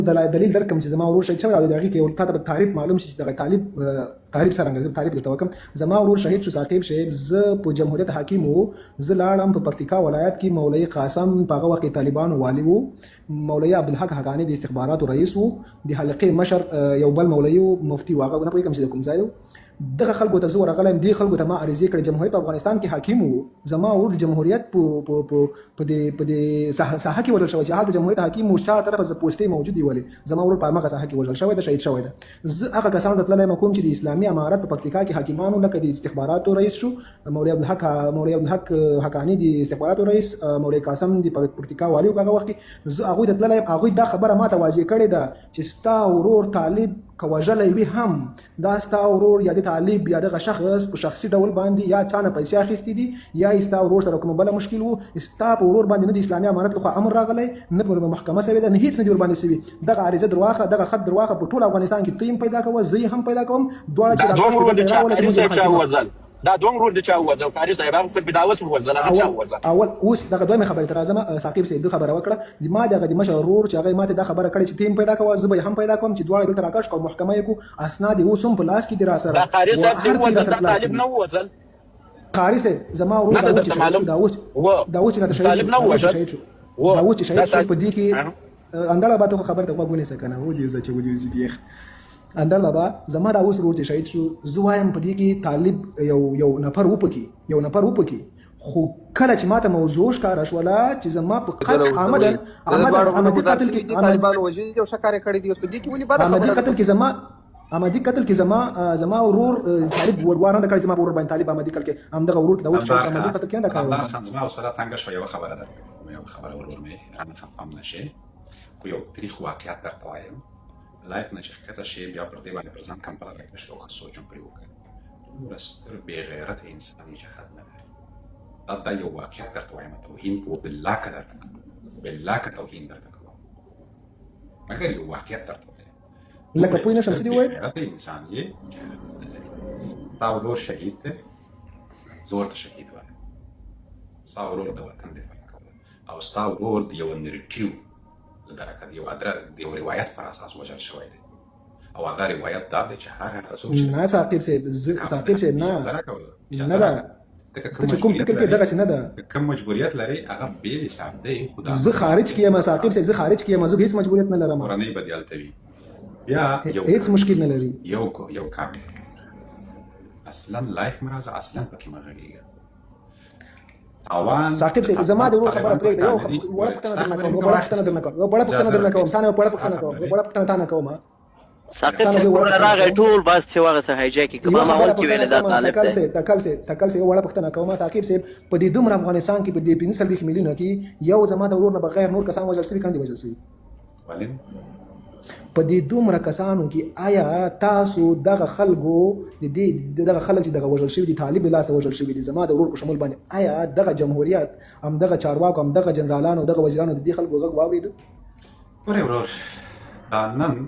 دلیل درکم چې زما ورور شهید شوی او د هغې کې تا ته به تعریف معلوم شي چې دغه تعریف څرنګه زه تعریف درته وکړم. زما ورور شهید شو ثاقب صاحب. زه په جمهوریت حاکم وو. زه لاړم په پکتیکا ولایت کې مولوي قاسم په هغه وخت کې طالبانو والي وو. مولوي عبدالحق حقاني د استخباراتو رئیس وو. د حلقې مشر یو بل مولوي وو مفتي وو. هغه نه پوهېږم چې د کوم ځای و. دغه خلکو ته زه ورغلی یم. دې خلکو ته ما عریضې کړې. جمهوریت په افغانستان کې حاکم وو. زما ورور د جمهوریت په دې ساحه کې وژل شوی چې هلته جمهوریت حاکم وو. شا طرفه زه پوستې موجودې ولې زما ورور په هماغه ساحه کې وژل شوی ده، شهید شوی ده. زه هغه کسانو ته تللی یم کوم چې د اسلامي امارت په پکتیکا کې حاکمانو، لکه د استخباراتو رئیس شو مولوي عبدالحق حقاني د استخباراتو رئیس، مولوي قاسم د پکتیکا والي په هغه وخت کې. زه هغوی ته تللی یم. هغوی دا خبره ما ته واضح کړې ده چې ستا ورور طالب که وژلی وي هم دا ستا ورور یا د طالب یا دغه شخص په شخصي ډول باندې یا چا نه پیسې اخیستې دي یا ستا ورور سره کومه بله مشکل وو. ستا په ورور باندې نه د اسلامي امارت لخوا امر راغلی، نه په محکمه سوې ده، نه هېڅ نه دي ورباندې سوي. دغه عریضه در واخله، دغه خط در واخله. په ټول افغانستان کې ته هم پیدا کوه، زه یې هم پیدا کوم. دواړه چې دا دوه ورور د چا ووځل؟ قاري صاحب هغه خپل بدعوت ووځل، هغه چا ووځل؟ اول اوس دغه دویمه خبرې ته راځم. ثاقب صاحب د خبره وکړه د ما دغه د مشر ورور چې هغه ماته دا خبره کړې چې ته هم پیدا کوه، زه به یې هم پیدا کوم، چې دواړه دلته راکش کوو، محکمه یې کړو. اسناد یې اوس هم په لاس کې دي را سره. دا قاري صاحب چې ووځل دا طالب نه ووځل؟ قاري صاحب زما ورور دا اوس چې شهید شو، دا اوس چې شهید شو، دا اوس چې شهید شو. په دې کې اندړه باته خبر ته وګونې سکنه و دې چې ودی زی بیخ اندر لبا زما دا اوس ورور چې شهید شو. زه وایم په دې کې طالب یو نفر وپکي، خو کله چې ماته موضوع ښکاره شوله چې زما په قتل عمدي قتل کې طالبانو وژلي دي او ښه کار یې کړی دی، په دې کې ولې بده خبره؟ عمدي قتل کې زما ورور طالب وروانه کړی. زما ورور باندې طالب عمدي قتل کې همدغه ورور دا اوس چې عمدي قتل کې نه الله خان زما حوصله تنګه شوه. یوه خبره درته یوه خبره ورور مې رانه خفام نشي، خو یو تاریخ واقعیت درته وایم. لایف نه چې ښکته شي بیا پر دې باندې پر ځان کمپله راکړه شي او ښه سوچ هم پرې وکړه. دومره ستر بې غیرته انساني جهاد نه لري. دا یو واقعیت درته وایم. توهین په بالله که درته کوم، بالله که توهین درته کوم، مګر یو واقعیت درته وایم. لکه پوه نشم څه دې وویل؟ غیرته انساني جهاد نه لري. ستا ورور شهید دی، زه ورته شهید وایم. ستا ورور د وطن دفاع کوله او ستا ورور د یوه نریټیو د یو روایت پر اساس وژل شوی دی او هغه روایت دا دی چې هر هغه څوک چې نه ثاقب صاحب نه ده ته چې کوم فکر کې دغسې نه ده. کوم مجبوریت لري هغه بېل حساب دی. خو زه خارج کې یم ثاقب صاحب، زه خارج کې یم، زه هېڅ مجبوریت نه لرم. کورنۍ به دې هلته وي بیا هېڅ مشکل نه لري. یو کار اصلا لایف مې راځه، اصلا پکې مه غږېږه. ثاقب صاحب زما د ورور خبره پرېږده. یو وړه پوښتنه درنه کوم تا نه یو وړه پوښتنه تا نه کوم. ثاقب صاحب راغی ټول بس چې هغه څه هایجاکي کوم ما اول کې ویل دا طالب دی. تکل سه یو وړه پوښتنه کوم. ثاقب صاحب په دې دومره افغانستان کې په دې 45 میلیونه کې یو زما د ورور نه بغیر نور کسان وژل شوي کاندي وژل شوي؟ په دې دومره کسانو کې آیا تاسو دغه خلکو دغه خلک چې دغه وژل شوي دي طالب له لاسه وژل شوي دي زما د ورور په شمول باندې، آیا دغه جمهوریت همدغه چارواکو همدغه جنرالانو دغه وزیرانو د دې خلکو غږ واورېده؟ ورور دا نن